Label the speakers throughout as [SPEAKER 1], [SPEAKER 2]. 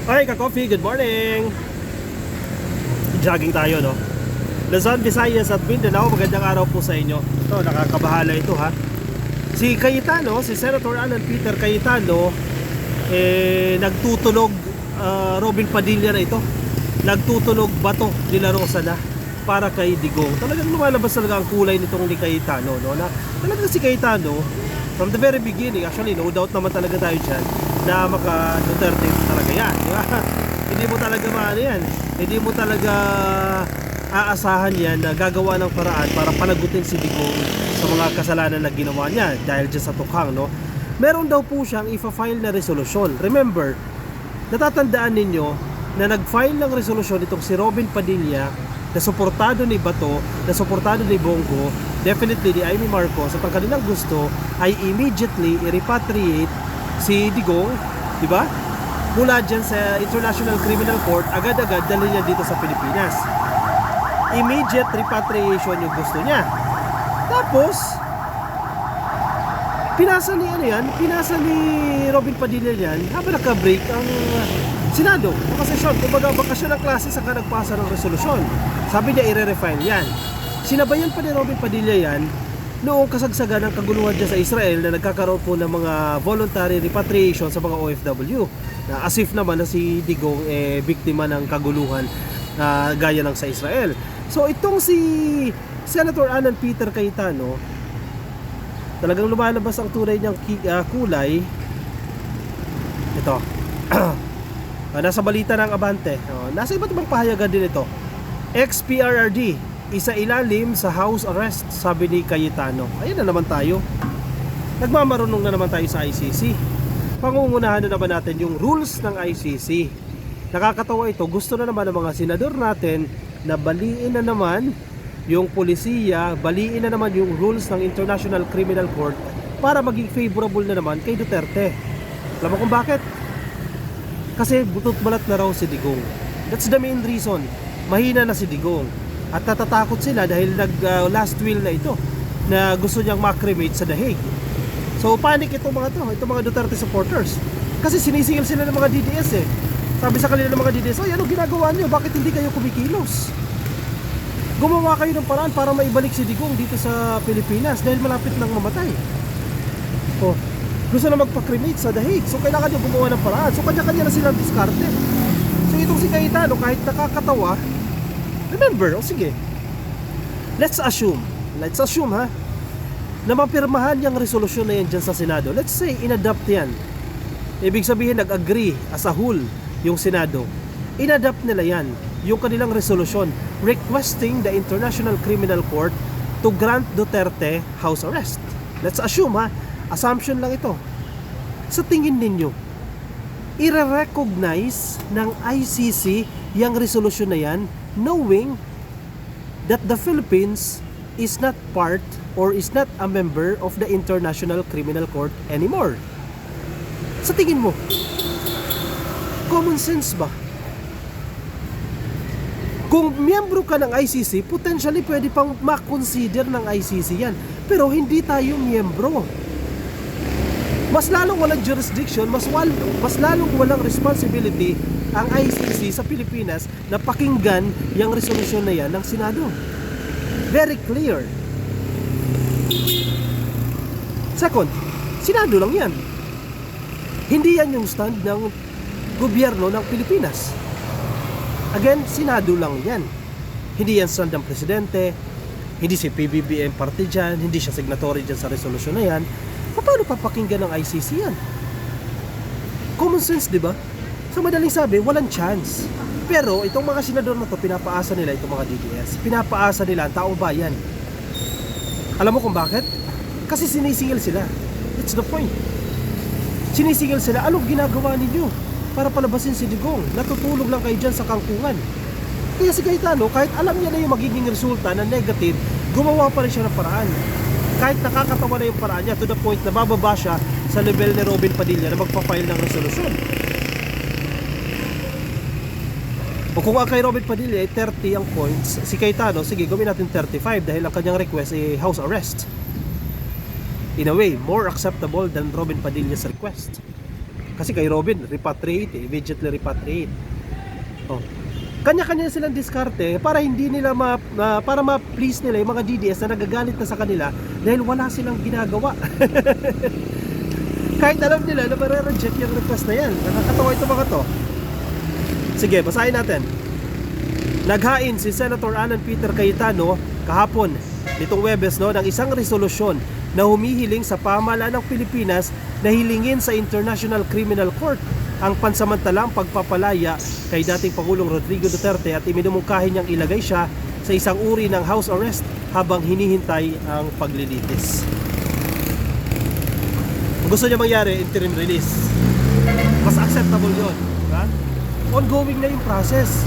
[SPEAKER 1] Hi, ka-coffee, good morning. Jogging tayo, no? Luzon, Visayas at Mindanao, magandang araw po sa inyo. Ito, nakakabahala ito, ha? Si Cayetano, si Senator Alan Peter Cayetano, nagtutulog Robin Padilla na ito. Nagtutulog bato nila Rosa na para kay Digong. Talagang lumalabas talaga ang kulay nitong ni Cayetano, no? Na talagang si Cayetano, from the very beginning, actually, no doubt naman talaga tayo dyan, na maka Duterte talaga yan, di ba? Hindi mo talaga maano yan, hindi mo talaga aasahan yan na gagawa ng paraan para panagutin si Digong sa mga kasalanan na ginawa niya dahil dyan sa tukhang, no? Meron daw po siyang ifa-file na resolusyon. Remember, natatandaan ninyo na nag-file ng resolusyon itong si Robin Padilla na suportado ni Bato, na suportado ni Bongo, definitely ni Amy Marcos, at ang kanilang gusto ay immediately i-repatriate si Digong, di ba? Mula dyan sa International Criminal Court, agad-agad dali niya dito sa Pilipinas. Immediate repatriation yung gusto niya. Tapos, pinasa ni Robin Padilla yan habang naka-break ang Senado, bakasyon. Kumbaga, bakasyon ng klase saka nagpasa ng resolusyon. Sabi niya, i-refile yan. Sinabayan pa ni Robin Padilla yan noong kasagsagan ng kaguluhan dyan sa Israel na nagkakaroon po ng mga voluntary repatriation sa mga OFW. Na as if naman na si Digong biktima ng kaguluhan gaya ng sa Israel. So itong si Senator Alan Peter Cayetano, talagang lumalabas ang tunay niyang kulay. Ito. Nasa balita ng Abante. Nasa iba't ibang pahayagan din ito. XPRRD, isa ilalim sa house arrest, sabi ni Cayetano. Ayan na naman tayo. Nagmamarunong na naman tayo sa ICC. Pangungunahan na naman natin yung rules ng ICC. Nakakatawa ito. Gusto na naman ng mga senador natin na baliin na naman yung polisiya, baliin na naman yung rules ng International Criminal Court para maging favorable na naman kay Duterte. Alam mo kung bakit? Kasi butot balat na raw si Digong. That's the main reason. Mahina na si Digong. At natatakot sila dahil last will na ito na gusto niyang makremate sa The Hague. So panic itong mga Duterte supporters. Kasi sinisingil sila ng mga DDS eh. Sabi sa kanila ng mga DDS, ay ano ginagawa niyo? Bakit hindi kayo kumikilos? Gumawa kayo ng paraan para maibalik si Digong dito sa Pilipinas dahil malapit nang mamatay. Oh, gusto na magpa-cremate sa The Hague. So kailangan niyo gumawa ng paraan. So kanya-kanya na silang diskarte. So itong si Cayetano, kahit nakakatawa, remember, sige, let's assume ha, na mapirmahan yung resolusyon na yan dyan sa Senado. Let's say, inadapt yan. Ibig sabihin, nag-agree as a whole yung Senado. Inadapt nila yan, yung kanilang resolusyon, requesting the International Criminal Court to grant Duterte house arrest. Let's assume ha, assumption lang ito. Sa tingin ninyo, i-recognize ng ICC yung resolusyon na yan, knowing that the Philippines is not part or is not a member of the International Criminal Court anymore. Sa tingin mo, common sense ba? Kung miyembro ka ng ICC, potentially pwede pang makonsider ng ICC yan. Pero hindi tayo miyembro. Mas lalong walang jurisdiction, mas lalong walang responsibility ang ICC sa Pilipinas na pakinggan yung resolusyon na yan ng Senado. Very clear. Second, Senado lang yan. Hindi yan yung stand ng gobyerno ng Pilipinas. Again, Senado lang yan. Hindi yan stand ng Presidente, hindi si PBBM party dyan, hindi siya signatory dyan sa resolusyon na yan. Paano papakinggan ng ICC yan? Common sense, di ba? So madaling sabi, walang chance. Pero itong mga senador na to, pinapaasa nila itong mga DDS. Pinapaasa nila ang taong bayan. Alam mo kung bakit? Kasi sinisingil sila. It's the point. Sinisingil sila. Anong ginagawa ninyo para palabasin si Digong? Natutulog lang kayo dyan sa kangkungan. Kaya si Cayetano, kahit alam niya na yung magiging resulta na negative, gumawa pa rin siya ng paraan. Kahit nakakatawa na yung paraan niya to the point na bababa siya sa level ni Robin Padilla na magpa-file ng resolusyon. O kung kay Robin Padilla ay 30 ang points, si Cayetano, sige, gawin natin 35 dahil ang kanyang request ay house arrest. In a way, more acceptable than Robin Padilla's request. Kasi kay Robin, repatriate, immediately repatriate. Oh. Kanya-kanya silang diskarte para hindi nila para ma-please nila yung mga DDS na nagagalit na sa kanila dahil wala silang ginagawa. Kahit alam nila na mare-reject yung request na yan. Nakakatawa ito mga to. Sige, basahin natin. Naghain si Senator Alan Peter Cayetano kahapon nitong Webes ng isang resolusyon na humihiling sa pamahalaan ng Pilipinas na hilingin sa International Criminal Court ang pansamantalang pagpapalaya kay dating Pangulong Rodrigo Duterte at iminumungkahi niyang ilagay siya sa isang uri ng house arrest habang hinihintay ang paglilitis. Kung gusto niya mangyari, interim release. Mas acceptable yun. Diba? Ongoing na yung process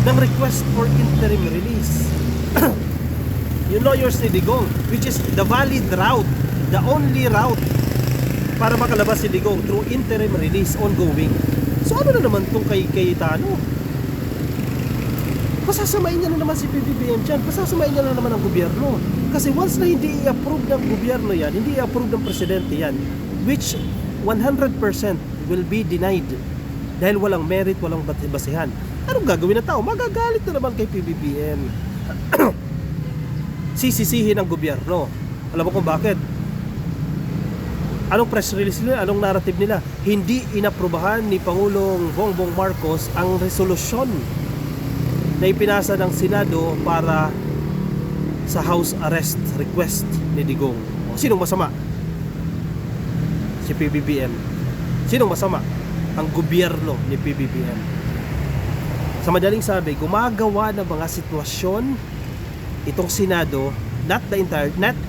[SPEAKER 1] ng request for interim release. Yung lawyers ni Digong, which is the valid route, the only route para makalabas si Digong through interim release ongoing. So ano na naman itong kay Cayetano? Pasasamain niya na naman si PBBM dyan. Pasasamain niya na naman ang gobyerno. Kasi once na hindi i-approve ng gobyerno yan, hindi i-approve ng presidente yan, which 100% will be denied dahil walang merit, walang basihan. Anong gagawin ng tao? Magagalit na naman kay PBBM. Sisisihin ang gobyerno. Alam mo kung bakit? Anong press release nila? Anong narrative nila? Hindi inaprubahan ni Pangulong Bongbong Marcos ang resolusyon na ipinasa ng Senado para sa house arrest request ni Digong. O, sinong masama? Si PBBM. Sinong masama? Ang gobyerno ni PBBM. Sa madaling sabi, gumagawa ng mga sitwasyon itong Senado, not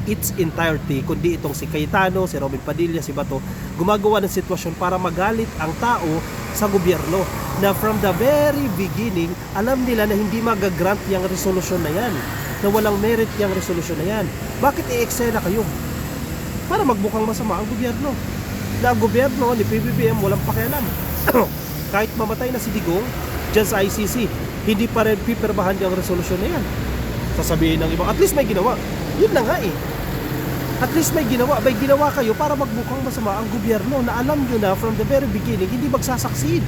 [SPEAKER 1] its entirety, kundi itong si Cayetano, si Robin Padilla, si Bato, gumagawa ng sitwasyon para magalit ang tao sa gobyerno na from the very beginning, alam nila na hindi magagrant yung resolusyon na yan, na walang merit yung resolusyon na yan. Bakit i-eksena kayo? Para magbukang masama ang gobyerno. Na ang gobyerno ni PBBM walang pakialam. Kahit mamatay na si Digong dyan sa ICC, hindi pa rin pipirmahan yung resolusyon na yan. Sasabihin ng iba, at least may ginawa. Yun na nga eh. At least may ginawa. May ginawa kayo para magbukang masama ang gobyerno na alam nyo na from the very beginning hindi magsasucceed.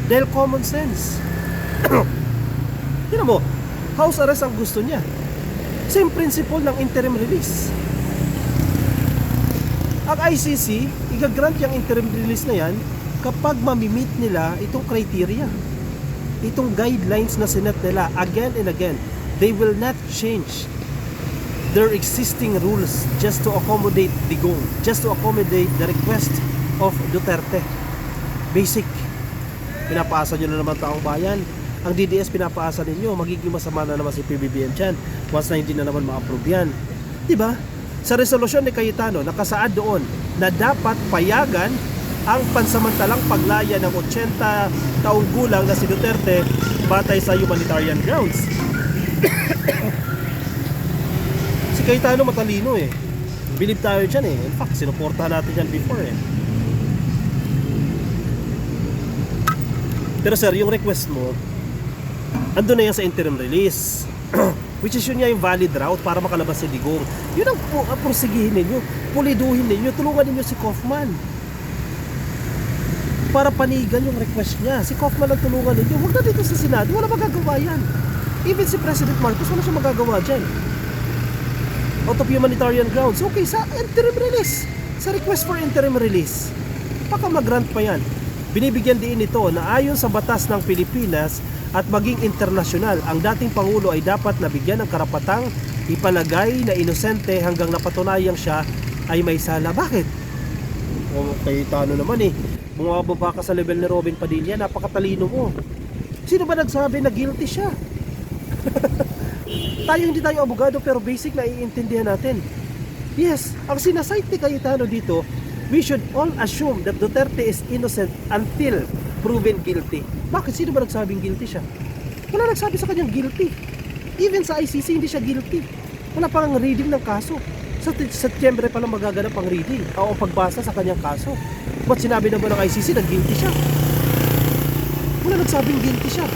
[SPEAKER 1] Dahil common sense. Tignan mo, house arrest ang gusto niya. Same principle ng interim release. Ang ICC, igagrant yung interim release na yan kapag mamimit nila itong criteria. Itong guidelines na sinet nila again and again. They will not change their existing rules just to accommodate Digong, just to accommodate the request of Duterte. Basic. Pinapaasa nyo na naman taong bayan. Ang DDS pinapaasa ninyo, magiging masama na naman si PBBM dyan once na hindi na naman ma-approve yan. Diba? Sa resolusyon ni Cayetano, nakasaad doon na dapat payagan ang pansamantalang paglaya ng 80 taong gulang na si Duterte batay sa humanitarian grounds. Si Cayetano matalino eh. Believe tayo dyan eh. In fact, sinuportahan natin yan before eh. Pero sir, yung request mo, andun na yan sa interim release. Which is yun nga yung valid route para makalabas si Digong. Yun ang prosigihin ninyo. Puliduhin ninyo. Tulungan ninyo si Kaufman para panigan yung request niya. Si Kaufman ang tulungan ninyo. Huwag na dito sa Senado. Wala magagawa yan. Even si President Marcos, wala siya magagawa dyan. Out of humanitarian grounds. Okay, sa interim release. Sa request for interim release. Baka mag-grant pa yan. Binibigyan din ito na ayon sa batas ng Pilipinas at maging internasyonal, ang dating Pangulo ay dapat nabigyan ng karapatang ipalagay na inosente hanggang napatunayang siya ay may sala. Bakit? O Cayetano naman eh. Bumababa ka sa level ni Robin Padilla, napakatalino mo. Sino ba nagsabi na guilty siya? Hindi tayo abogado pero basic na iintindihan natin. Yes, ang sinasite ni Cayetano dito, we should all assume that Duterte is innocent until proven guilty. Bakit? Sino ba nagsabing guilty siya? Wala nagsabi sa kanyang guilty. Even sa ICC hindi siya guilty. Wala pang reading ng kaso. Sa Setyembre pa lang magaganap ang reading o pagbasa sa kanyang kaso. Ba't sinabi naman ng ICC na guilty siya? Wala nagsabing guilty siya.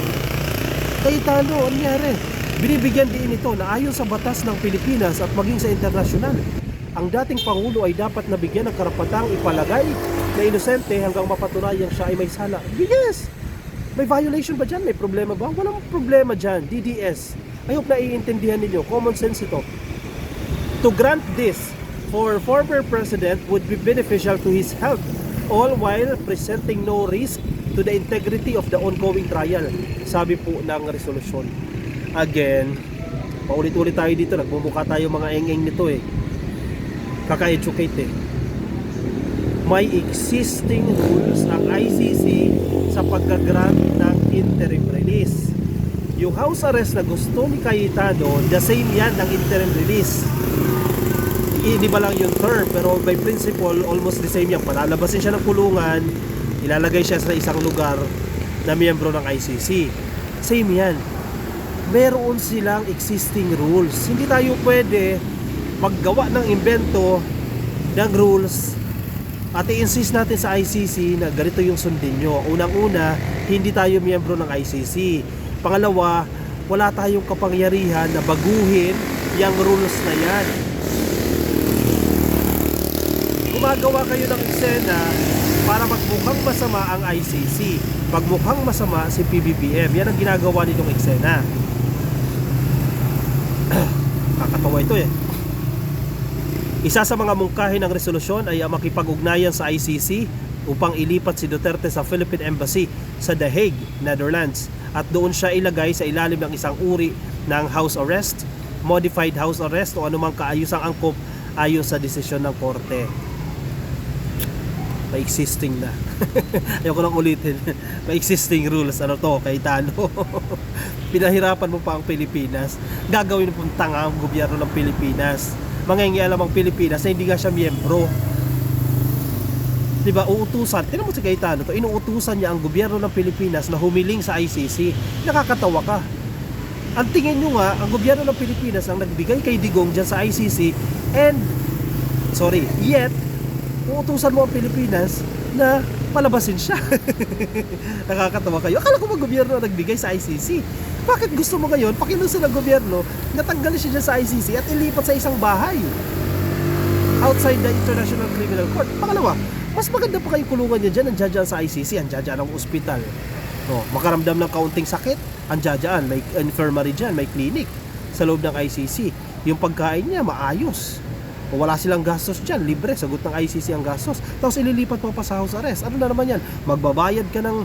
[SPEAKER 1] Cayetano, ano nangyari? Binibigyan din ito na ayon sa batas ng Pilipinas at maging sa internasyonal, ang dating Pangulo ay dapat nabigyan ng karapatang ipalagay na inosente hanggang mapatunayan siya ay may sala. Yes! May violation ba dyan? May problema ba? Walang problema dyan. DDS. I hope na iintindihan ninyo. Common sense ito. To grant this for former president would be beneficial to his health, all while presenting no risk to the integrity of the ongoing trial. Sabi po ng resolusyon. Again, paulit-ulit tayo dito. Nagbumuka tayo mga eng-eng nito eh. Kaka-educate eh. May existing rules ang ICC sa paggagrant ng interim release. Yung house arrest na gusto ni Cayetano, the same yan ng interim release. Hindi ba lang yung term, pero by principle, almost the same yan. Palalabasin siya ng kulungan, ilalagay siya sa isang lugar na miyembro ng ICC. Same yan. Meron silang existing rules. Hindi tayo pwede maggawa ng invento ng rules at i-insist natin sa ICC na ganito yung sundin nyo. Unang-una, hindi tayo miyembro ng ICC. Pangalawa, wala tayong kapangyarihan na baguhin yung rules na yan. Gumagawa kayo ng eksena para magmukhang masama ang ICC. Magmukhang masama si PBBM. Yan ang ginagawa nitong eksena. Kakatawa ito eh. Isa sa mga mungkahi ng resolusyon ay ang makipag-ugnayan sa ICC upang ilipat si Duterte sa Philippine Embassy sa The Hague, Netherlands, at doon siya ilagay sa ilalim ng isang uri ng house arrest, modified house arrest o anumang kaayusang angkop ayon sa desisyon ng korte. May existing na. Ayoko nang ulitin. May existing rules. Ano to? Cayetano. Pinahirapan mo pa ang Pilipinas. Gagawin mo pong tanga ang gobyerno ng Pilipinas. Mangingialam ang Pilipinas na hindi nga siya miyembro. Diba? Uutusan. Tignan mo si Cayetano to. Inuutusan niya ang gobyerno ng Pilipinas na humiling sa ICC. Nakakatawa ka. Ang tingin nyo nga, ang gobyerno ng Pilipinas ang nagbigay kay Digong dyan sa ICC and yet uutusan mo ang Pilipinas na palabasin siya. Nakakatawa kayo. Akala ko ba gobyerno ang nagbigay sa ICC? Bakit gusto mo ngayon pakinusan ng gobyerno na tanggalin siya dyan sa ICC at ilipat sa isang bahay outside the International Criminal Court? Pangalawa, mas maganda pa kayo kulungan niya dyan, ang dyan sa ICC, ang dyan ng ospital. Makaramdam ng kaunting sakit, ang dyan, may infirmary dyan, may clinic sa loob ng ICC. Yung pagkain niya, maayos. O wala silang gastos dyan, libre, sagot ng ICC ang gastos. Tapos ililipat mo pa sa house arrest. Ano na naman yan? Magbabayad ka ng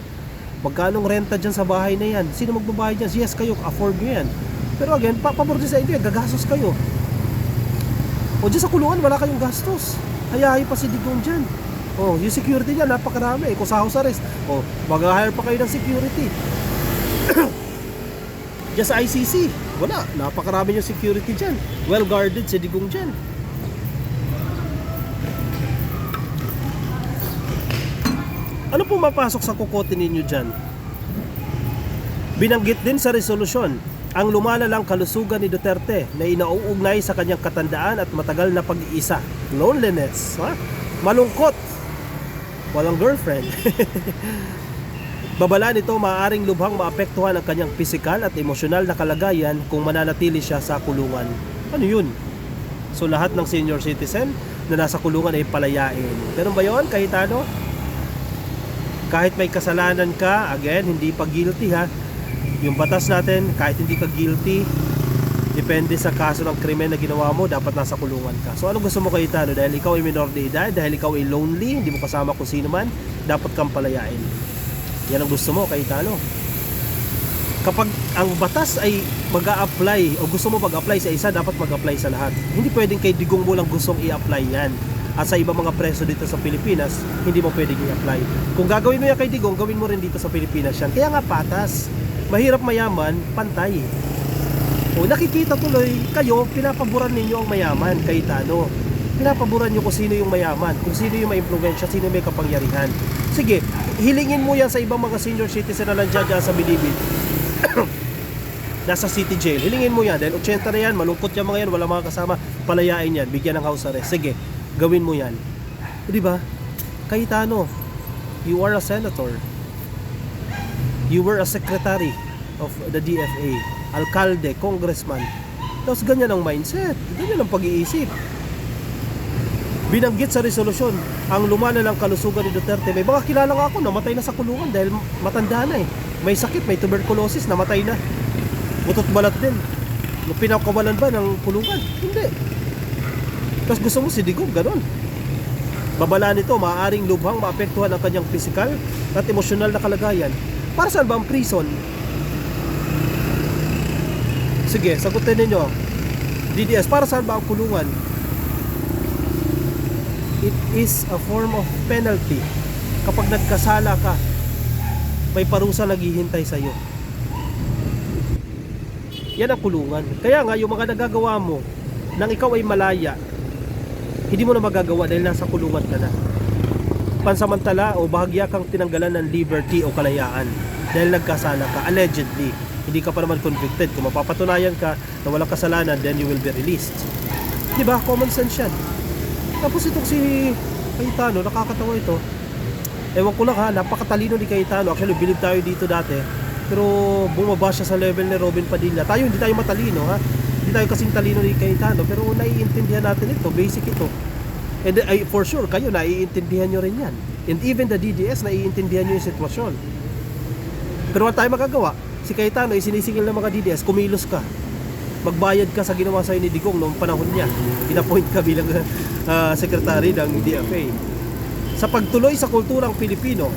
[SPEAKER 1] magkanong renta dyan sa bahay na yan. Sino magbabayad dyan? Yes, kayo, afford nyo yan. Pero again, pabor din sa inyo, gagastos kayo. O dyan sa kulungan, wala kayong gastos. Hayahay pa si Digong dyan. O, yung security dyan, napakarami. Kung sa house arrest, o, mag-hire pa kayo ng security. Dyan sa ICC, wala, napakarami yung security dyan. Well guarded si Digong dyan. Ano pong mapasok sa kukote ninyo dyan? Binanggit din sa resolusyon ang lumalalang kalusugan ni Duterte na inauugnay sa kanyang katandaan at matagal na pag-iisa. Loneliness, malungkot, walang girlfriend. Babala nito maaaring lubhang maapektuhan ang kanyang pisikal at emosyonal na kalagayan kung mananatili siya sa kulungan. Ano yun? So lahat ng senior citizen na nasa kulungan ay palayain. Ganun ba yun, Cayetano? Kahit may kasalanan ka, again, hindi pa guilty ha. Yung batas natin, kahit hindi ka guilty, depende sa kaso ng krimen na ginawa mo, dapat nasa kulungan ka. So ano gusto mo, Cayetano? Dahil ikaw ay minor de edad, dahil ikaw ay lonely, hindi mo kasama kung sino man, dapat kang palayain. Yan ang gusto mo, Cayetano. Kapag ang batas ay mag-a-apply o gusto mo mag-apply sa isa, dapat mag-apply sa lahat. Hindi pwedeng kay Digong mo lang gustong i-apply yan. At sa ibang mga preso dito sa Pilipinas, hindi mo pwedeng i-apply. Kung gagawin mo yan kay Digong, gawin mo rin dito sa Pilipinas yan. Kaya nga patas. Mahirap mayaman, pantay. O nakikita tuloy kayo, pinapaboran ninyo ang mayaman, Cayetano. Pinapaboran nyo kung sino yung mayaman, kung sino yung may impluwensya, sino yung may kapangyarihan. Sige, hilingin mo yan sa ibang mga senior citizen na nandiyan dyan sa Bilibid. Nasa city jail, hilingin mo yan. Dahil 80 na yan, malungkot yung mga yan, wala mga kasama, palayain yan, bigyan ng house arrest. Sige, gawin mo yan. Di ba? Cayetano, you are a senator. You were a secretary of the DFA, alkalde, congressman. Tapos ganyan ang mindset, ganyan ang pag-iisip. Binanggit sa resolusyon ang lumalalang kalusugan ni Duterte. May mga kilala nga ako namatay na sa kulungan dahil matanda na eh. May sakit, may tuberculosis, namatay na. Butot balat din. Pinakawalan ba ng kulungan? Hindi. Tapos gusto mo si Digong, ganon. Babala nito, maaaring lubhang maapektuhan ang kanyang physical at emosyonal na kalagayan. Para saan ba ang prison? Sige, sagutin ninyo. DDS, para saan ba ang kulungan? It is a form of penalty. Kapag nagkasala ka, may parusa naghihintay sa'yo. Yan ang kulungan. Kaya nga, yung mga nagagawa mo nang ikaw ay malaya, hindi mo na magagawa dahil nasa kulungan ka na. Pansamantala o bahagya kang tinanggalan ng liberty o kalayaan dahil nagkasala ka, allegedly. Hindi ka pa naman convicted. Kung mapapatunayan ka na walang kasalanan, then you will be released. Diba? Common sense yan. Tapos itong si Cayetano, nakakatawa ito. Ewan ko lang ha, napakatalino ni Cayetano. Actually, believe tayo dito dati. Pero bumaba siya sa level ni Robin Padilla. Tayo, hindi tayo matalino ha. Hindi tayo kasing talino ni Cayetano. Pero naiintindihan natin ito, basic ito. And for sure, kayo naiintindihan nyo rin yan. And even the DDS, naiintindihan nyo yung sitwasyon. Pero wala tayo magagawa. Si Cayetano, sinisingil ng mga DDS, kumilos ka. Magbayad ka sa ginawa sa'yo ni Digong noong panahon niya. Pinapoint ka bilang sekretary ng DFA. Sa pagtuloy sa kulturang Pilipino,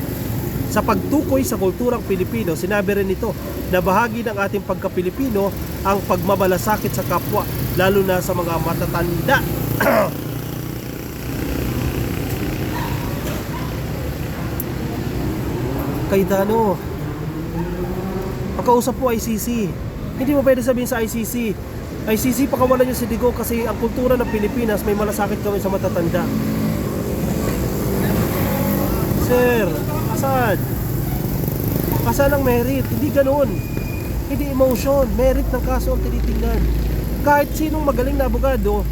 [SPEAKER 1] sa pagtukoy sa kulturang Pilipino, sinabi rin ito na bahagi ng ating pagka-Pilipino ang pagmamalasakit sa kapwa, lalo na sa mga matatanda. Cayetano, pakausap po ICC. Hindi mo pwede sabihin sa ICC, pakawalan nyo si Digong kasi ang kultura ng Pilipinas may malasakit kami sa matatanda. Sir, saan? Saan ang merit? Hindi ganun. Hindi emotion. Merit ng kaso ang tinitingnan. Kahit sinong magaling na abogado,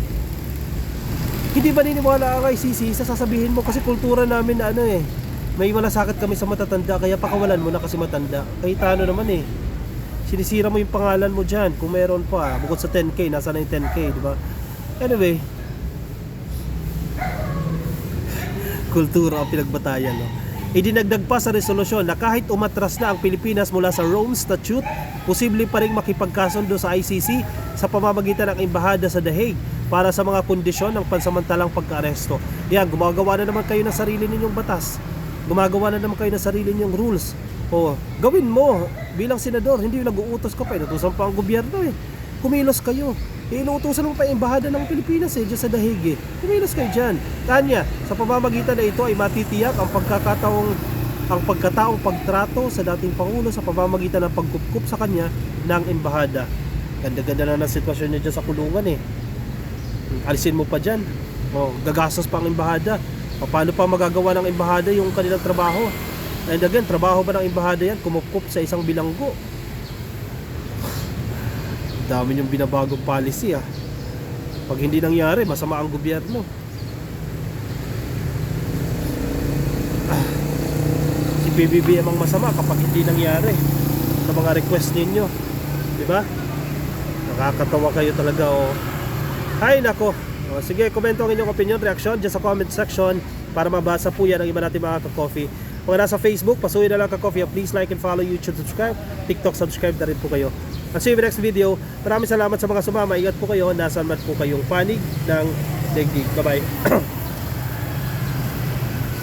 [SPEAKER 1] hindi ba niniwala ang ICC sa sasabihin mo kasi kultura namin na may malasakit kami sa matatanda kaya pakawalan mo na kasi matanda. Cayetano naman sinisira mo yung pangalan mo dyan kung meron pa bukod sa 10K, nasa na yung 10K, di ba? Anyway, kultura ang pinagbatayan, no? Idinagdag pa sa resolusyon na kahit umatras na ang Pilipinas mula sa Rome Statute, posible pa rin makipagkasundo sa ICC sa pamamagitan ng embahada sa The Hague para sa mga kondisyon ng pansamantalang pagka-aresto. Yan, gumagawa na naman kayo ng sarili ninyong batas. Gumagawa na naman kayo ng sarili ninyong rules. O, gawin mo bilang senador, hindi yung nag-uutos ka pa, inutusan pa ang gobyerno Kumilos kayo. Inuutosan mo pa yung embahada ng Pilipinas dyan sa The Hague. Kumilos kayo dyan. Tanya, sa pamamagitan na ito ay matitiyak ang pagkataong pagtrato sa dating Pangulo sa pamamagitan ng pagkupkup sa kanya ng embahada. Ganda-ganda na ng sitwasyon niya dyan sa kulungan Alisin mo pa dyan. O, gagastos pa ang embahada. Paano pa magagawa ng embahada yung kanilang trabaho? And again, trabaho ba ng embahada yan? Kumupkup sa isang bilanggo. Dami yung binabagong policy Pag hindi nangyari, masama ang gobyerno. Si PBBM ang masama kapag hindi nangyari sa mga request ninyo. Diba? Nakakatawa kayo talaga Ay nako. Sige, komento ang inyong opinion, reaction dyan sa comment section para mabasa po yan ng iba natin mga ka-coffee. Kung nasa Facebook, pasuhin na lang ka-coffee. Please like and follow YouTube, subscribe. TikTok, subscribe na rin po kayo. I'll see you in the next video. Maraming salamat sa mga sumama. Ingat po kayo. Nasaan man po kayong panig ng daigdig. Bye-bye.